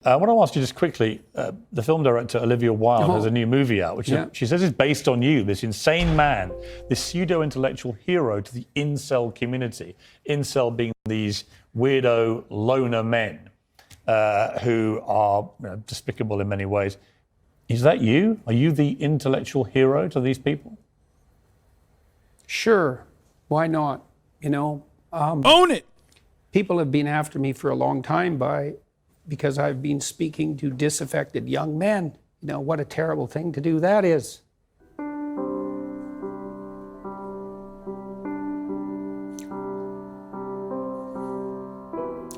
I want to ask you just quickly, the film director Olivia Wilde has a new movie out, which she says is based on you, this insane man, this pseudo-intellectual hero to the incel community. Incel being these weirdo loner men who are despicable in many ways. Is that you? Are you the intellectual hero to these people? Sure. Why not? You know, own it. People have been after me for a long time because I've been speaking to disaffected young men. You know, what a terrible thing to do that is. I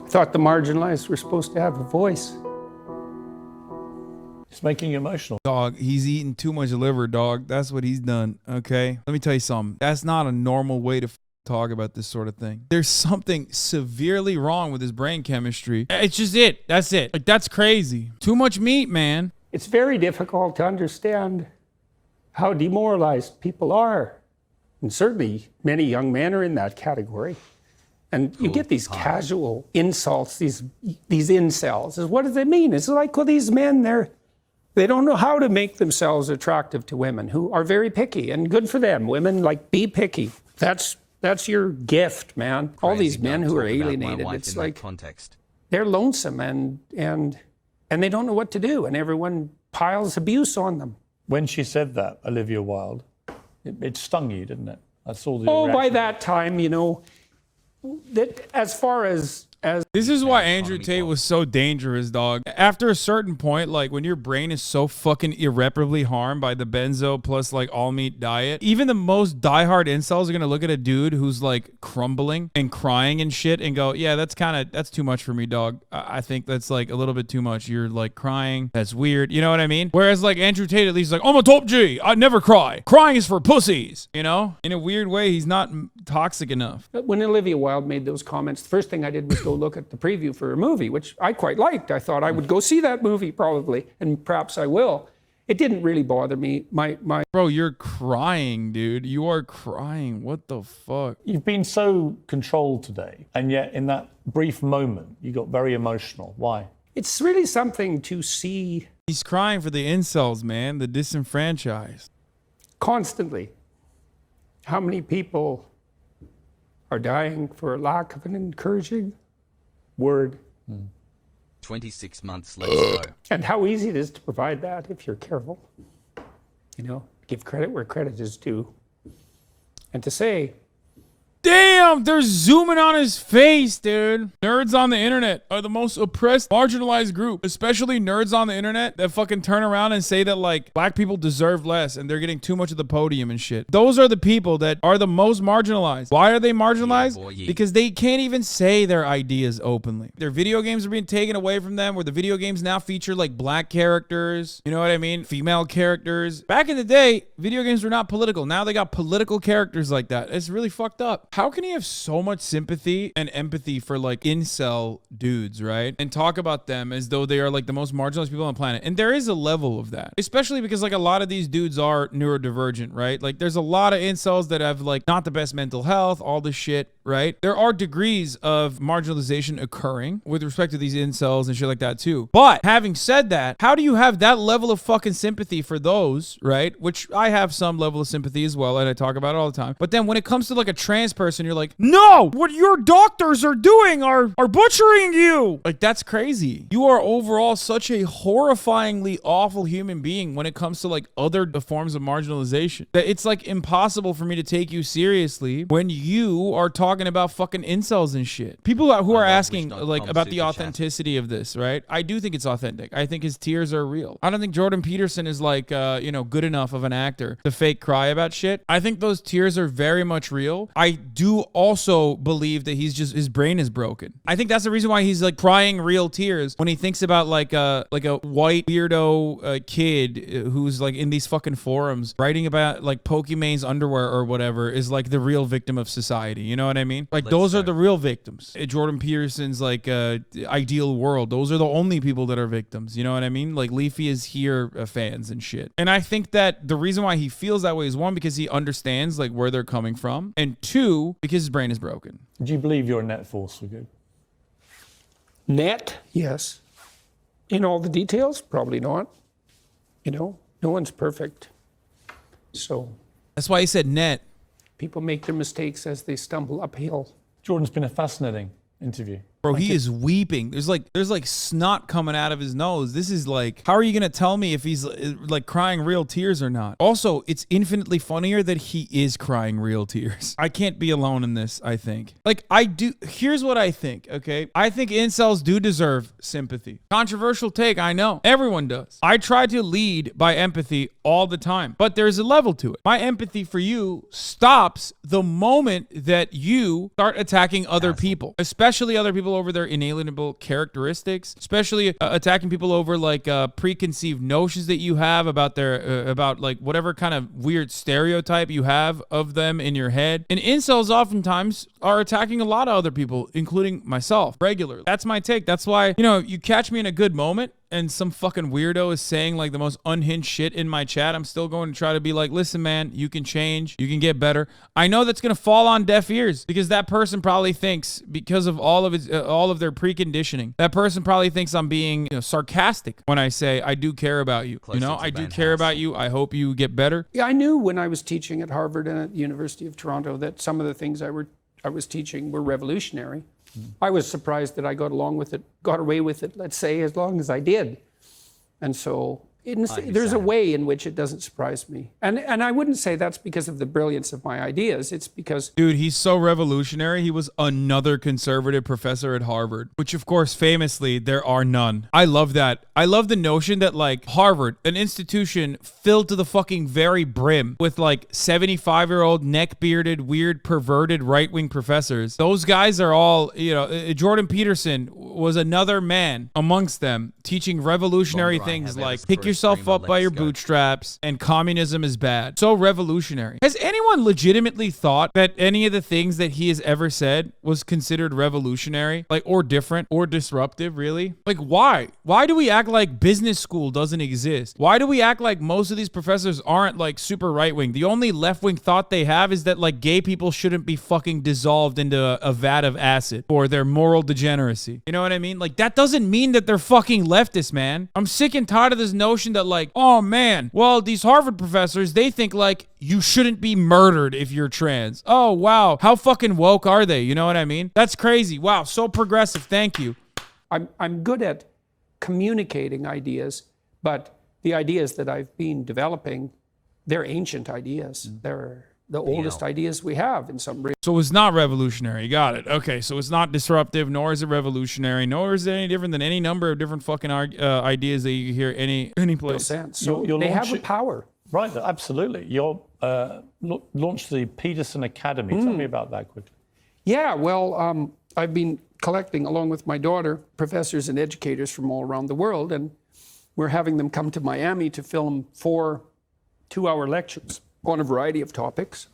thought the marginalized were supposed to have a voice. It's making you emotional. Dog, he's eating too much liver, dog. That's what he's done, okay? Let me tell you something. That's not a normal way to talk about this sort of thing. There's something severely wrong with his brain chemistry. It's just it. That's it. Like, that's crazy. Too much meat, man. It's very difficult to understand how demoralized people are. And certainly many young men are in that category. And you get these casual insults, these incels. What does it mean? It's like, well, these men, they don't know how to make themselves attractive to women who are very picky, and good for them. Women, like, be picky. That's your gift, man. All these men who are alienated, it's like they're lonesome and they don't know what to do, and everyone piles abuse on them. When she said that, Olivia Wilde, it stung you, didn't it? I saw the reaction. By reaction. that time, you know, that as far as this is why Andrew Tate was so dangerous, dog. After a certain point, like when your brain is so fucking irreparably harmed by the benzo plus like all meat diet, even the most diehard incels are gonna look at a dude who's like crumbling and crying and shit and go, yeah, that's too much for me, dog. I think that's like a little bit too much. You're like crying. That's weird. You know what I mean? Whereas like Andrew Tate at least is like, I'm a top G. I never cry. Crying is for pussies. You know? In a weird way, he's not toxic enough. When Olivia Wilde made those comments, the first thing I did was go look at the preview for a movie, which I quite liked. I thought I would go see that movie probably, and perhaps I will. It didn't really bother me. Bro, you're crying, dude. You are crying. What the fuck? You've been so controlled today, and yet in that brief moment, you got very emotional. Why? It's really something to see. He's crying for the incels, man, the disenfranchised. Constantly. How many people are dying for lack of an encouraging word. 26 months later. And how easy it is to provide that if you're careful. You know, give credit where credit is due. And to say, damn, they're zooming on his face, dude. Nerds on the internet are the most oppressed, marginalized group, especially nerds on the internet that fucking turn around and say that like black people deserve less and they're getting too much of the podium and shit. Those are the people that are the most marginalized. Why are they marginalized? Yeah, boy, yeah. Because they can't even say their ideas openly. Their video games are being taken away from them, where the video games now feature like black characters, you know what I mean? Female characters. Back in the day, video games were not political. Now they got political characters like that. It's really fucked up. How can he have so much sympathy and empathy for like incel dudes, right? And talk about them as though they are like the most marginalized people on the planet. And there is a level of that, especially because like a lot of these dudes are neurodivergent, right? Like there's a lot of incels that have like not the best mental health, all this shit, right? There are degrees of marginalization occurring with respect to these incels and shit like that too. But having said that, how do you have that level of fucking sympathy for those, right? Which I have some level of sympathy as well, and I talk about it all the time. But then when it comes to like a trans person, you're like, no, what your doctors are doing are butchering you. Like, that's crazy. You are overall such a horrifyingly awful human being when it comes to like other forms of marginalization, that it's like impossible for me to take you seriously when you are talking about fucking incels and shit. People who are asking like about the authenticity of this, right? I do think it's authentic. I think his tears are real. I don't think Jordan Peterson is like, good enough of an actor to fake cry about shit. I think those tears are very much real. I do also believe that his brain is broken. I think that's the reason why he's like crying real tears when he thinks about like a white weirdo kid who's like in these fucking forums writing about like Pokemon's underwear or whatever is like the real victim of society. You know what I mean? Like those are the real victims. Jordan Peterson's like ideal world. Those are the only people that are victims. You know what I mean? Like Leafy is here fans and shit. And I think that the reason why he feels that way is one, because he understands like where they're coming from, and two, because his brain is broken. Do you believe you're a net force for good? Net? Yes. In all the details, probably not. You know, no one's perfect. So That's why he said net. people make their mistakes as they stumble uphill. Jordan's been a fascinating interview. Bro, he is weeping. There's like snot coming out of his nose. This is like, how are you gonna tell me if he's like crying real tears or not? Also, it's infinitely funnier that he is crying real tears. I can't be alone in this, I think. Like, I do. Here's what I think, okay? I think incels do deserve sympathy. Controversial take, I know. Everyone does. I try to lead by empathy all the time, but there's a level to it. My empathy for you stops the moment that you start attacking other people, especially other people over their inalienable characteristics, especially attacking people over like preconceived notions that you have about their about like whatever kind of weird stereotype you have of them in your head. And incels oftentimes are attacking a lot of other people, including myself, regularly. That's my take. That's why, you know, you catch me in a good moment and some fucking weirdo is saying like the most unhinged shit in my chat, I'm still going to try to be like, listen, man, you can change, you can get better. I know that's going to fall on deaf ears because that person probably thinks, because of all of their preconditioning, that person probably thinks I'm being, you know, sarcastic when I say I do care about you. You know, I do care about you. I hope you get better. Yeah, I knew when I was teaching at Harvard and at the University of Toronto that some of the things I was teaching were revolutionary. I was surprised that I got away with it, let's say, as long as I did. And so there's a way in which it doesn't surprise me. And I wouldn't say that's because of the brilliance of my ideas. It's because... Dude, he's so revolutionary. He was another conservative professor at Harvard, which of course, famously, there are none. I love that. I love the notion that like Harvard, an institution filled to the fucking very brim with like 75-year-old neck-bearded, weird, perverted right-wing professors. Those guys are all, you know, Jordan Peterson was another man amongst them teaching revolutionary things like pick yourself up by your bootstraps and communism is bad. So revolutionary. Has anyone legitimately thought that any of the things that he has ever said was considered revolutionary, like, or different or disruptive, really? Like, why? Why do we act like business school doesn't exist? Why do we act like most of these professors aren't like super right-wing? The only left-wing thought they have is that like gay people shouldn't be fucking dissolved into a vat of acid for their moral degeneracy. You know what I mean? Like, that doesn't mean that they're fucking leftists, man. I'm sick and tired of this notion that like, oh man, well, these Harvard professors, they think like you shouldn't be murdered if you're trans. Oh, wow. How fucking woke are they? You know what I mean? That's crazy. Wow. So progressive. Thank you. I'm good at communicating ideas, but the ideas that I've been developing, they're ancient ideas. They're the oldest ideas we have in some way. So it's not revolutionary. Got it. Okay, so it's not disruptive, nor is it revolutionary, nor is it any different than any number of different fucking ideas that you hear any place. No sense. So You're they have a power. Right, absolutely. You launched the Peterson Academy. Tell me about that quickly. Yeah, well, I've been collecting, along with my daughter, professors and educators from all around the world, and we're having them come to Miami to film 4 two-hour lectures on a variety of topics.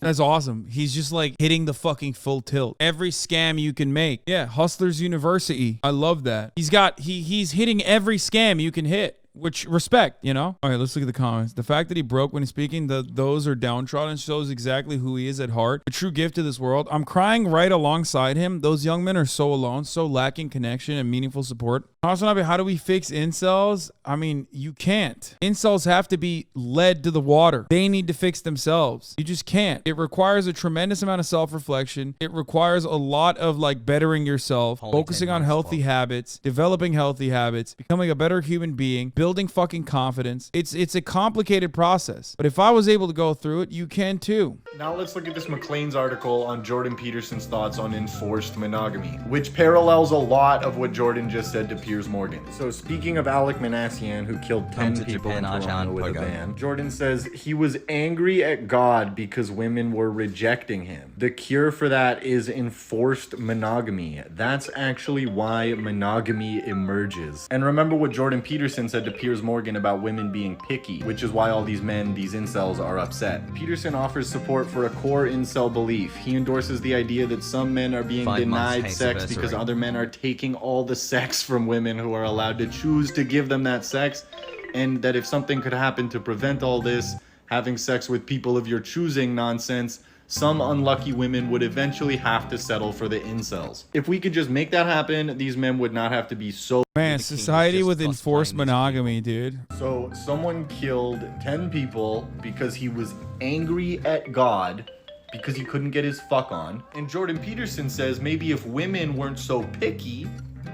That's awesome. He's just like hitting the fucking full tilt. Every scam you can make. Yeah, Hustlers University. I love that. He's hitting every scam you can hit. Which, respect, you know? All right, let's look at the comments. The fact that he broke when he's speaking, those are downtrodden, shows exactly who he is at heart. A true gift to this world. I'm crying right alongside him. Those young men are so alone, so lacking connection and meaningful support. How do we fix incels? I mean, you can't. Incels have to be led to the water. They need to fix themselves. You just can't. It requires a tremendous amount of self-reflection. It requires a lot of like bettering yourself, focusing on healthy habits, developing healthy habits, becoming a better human being, building fucking confidence. It's a complicated process. But if I was able to go through it, you can too. Now let's look at this Maclean's article on Jordan Peterson's thoughts on enforced monogamy, which parallels a lot of what Jordan just said to Piers Morgan. So speaking of Alec Manassian, who killed 10 people in Toronto with a van, Jordan says he was angry at God because women were rejecting him. The cure for that is enforced monogamy. That's actually why monogamy emerges. And remember what Jordan Peterson said to Piers Morgan about women being picky, which is why all these men, these incels, are upset. Peterson offers support for a core incel belief. He endorses the idea that some men are being denied sex because other men are taking all the sex from women who are allowed to choose to give them that sex, and that if something could happen to prevent all this having sex with people of your choosing nonsense, some unlucky women would eventually have to settle for the incels. If we could just make that happen, these men would not have to be so... Man, society with enforced monogamy, dude. So someone killed 10 people because he was angry at God because he couldn't get his fuck on. And Jordan Peterson says maybe if women weren't so picky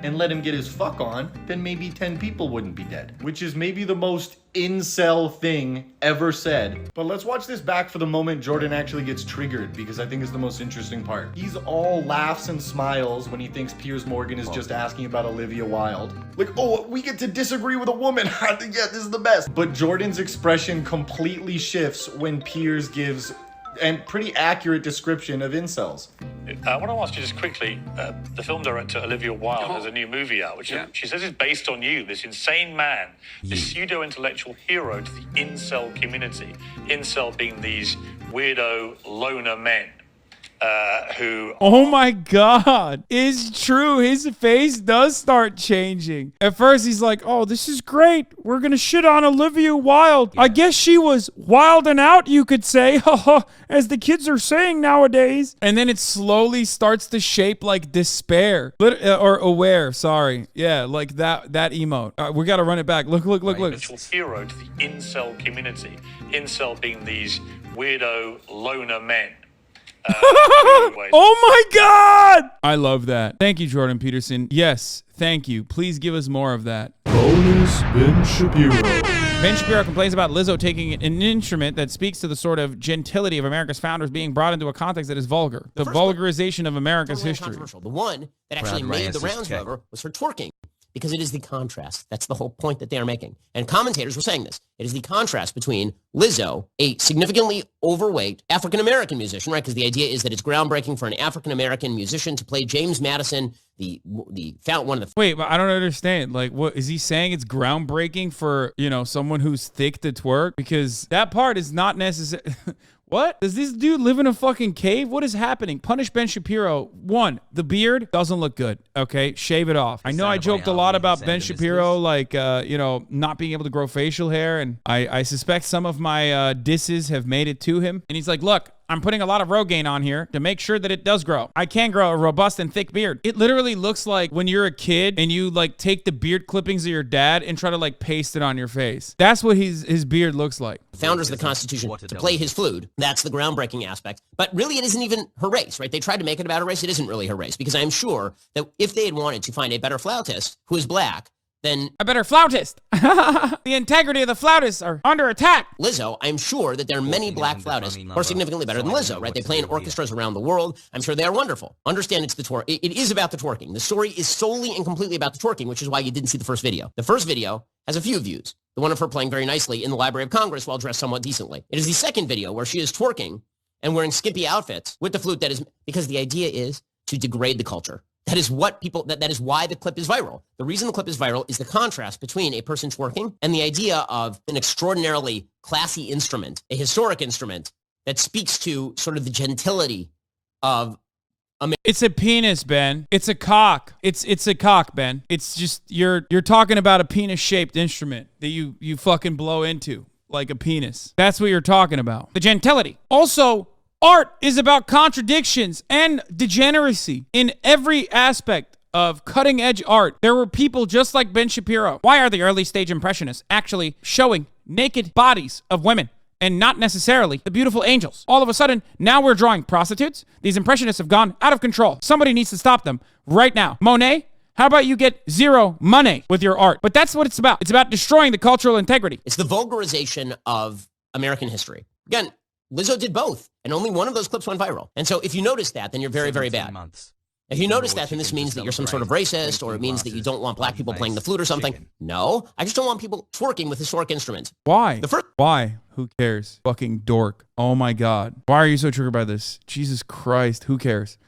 and let him get his fuck on, then maybe 10 people wouldn't be dead. Which is maybe the most incel thing ever said. But let's watch this back for the moment Jordan actually gets triggered, because I think it's the most interesting part. He's all laughs and smiles when he thinks Piers Morgan is just asking about Olivia Wilde. Like, oh, we get to disagree with a woman. Yeah, this is the best. But Jordan's expression completely shifts when Piers gives a pretty accurate description of incels. I want to ask you just quickly, the film director Olivia Wilde has a new movie out, which she says is based on you, this insane man, this pseudo-intellectual hero to the incel community. Incel being these weirdo loner men who... Oh my God, it's true. His face does start changing. At first he's like, oh, this is great. We're gonna shit on Olivia Wilde. I guess she was wilding out, you could say, as the kids are saying nowadays. And then it slowly starts to shape like despair, or aware, sorry. Yeah, like that emote. We gotta run it back. Look. Hero to the incel community. Incel being these weirdo loner men. Oh my God! I love that. Thank you, Jordan Peterson. Yes, thank you. Please give us more of that. Bonus Ben Shapiro. Ben Shapiro complains about Lizzo taking an instrument that speaks to the sort of gentility of America's founders being brought into a context that is vulgar. The vulgarization of America's history. The one that actually made the rounds, however, was her twerking. Because it is the contrast. That's the whole point that they are making. And commentators were saying this. It is the contrast between Lizzo, a significantly overweight African-American musician, right? Because the idea is that it's groundbreaking for an African-American musician to play James Madison, one of the... Wait, but I don't understand. Like, what is he saying? It's groundbreaking for, someone who's thick to twerk? Because that part is not necessary. What? Does this dude live in a fucking cave? What is happening? Punish Ben Shapiro. One, the beard doesn't look good. Okay, shave it off. I know I joked a lot about Ben Shapiro, like, not being able to grow facial hair. And I suspect some of my disses have made it to him. And he's like, look, I'm putting a lot of Rogaine on here to make sure that it does grow. I can grow a robust and thick beard. It literally looks like when you're a kid and you like take the beard clippings of your dad and try to like paste it on your face. That's what his beard looks like. Founders of the Constitution to play his flute. That's the groundbreaking aspect. But really, it isn't even her race, right? They tried to make it about her race. It isn't really her race, because I'm sure that if they had wanted to find a better flautist who is black, then a better flautist. The integrity of the flautists are under attack. Lizzo, I'm sure that there are many black flautists who are significantly better than Lizzo, right? They play in orchestras around the world. I'm sure they are wonderful. Understand it's the twerk. It is about the twerking. The story is solely and completely about the twerking, which is why you didn't see the first video. The first video has a few views. The one of her playing very nicely in the Library of Congress while dressed somewhat decently. It is the second video where she is twerking and wearing skimpy outfits with the flute, that is because the idea is to degrade the culture. That is what that is why the clip is viral. The reason the clip is viral is the contrast between a person twerking and the idea of an extraordinarily classy instrument, a historic instrument that speaks to sort of the gentility of America. It's a penis, Ben. It's a cock. It's a cock, Ben. It's just you're talking about a penis-shaped instrument that you fucking blow into like a penis. That's what you're talking about. The gentility. Also, art is about contradictions and degeneracy in every aspect of cutting-edge art. There were people just like Ben Shapiro. Why are the early-stage impressionists actually showing naked bodies of women and not necessarily the beautiful angels? All of a sudden, now we're drawing prostitutes. These impressionists have gone out of control. Somebody needs to stop them right now. Monet, how about you get zero money with your art? But that's what it's about. It's about destroying the cultural integrity. It's the vulgarization of American history. Again, Lizzo did both, and only one of those clips went viral. And so if you notice that, then you're very, very bad. If you notice that, then this means that you're some sort of racist, or it means that you don't want black people playing the flute or something. No, I just don't want people twerking with historic instruments. Why? Why? Who cares? Fucking dork. Oh my God. Why are you so triggered by this? Jesus Christ. Who cares?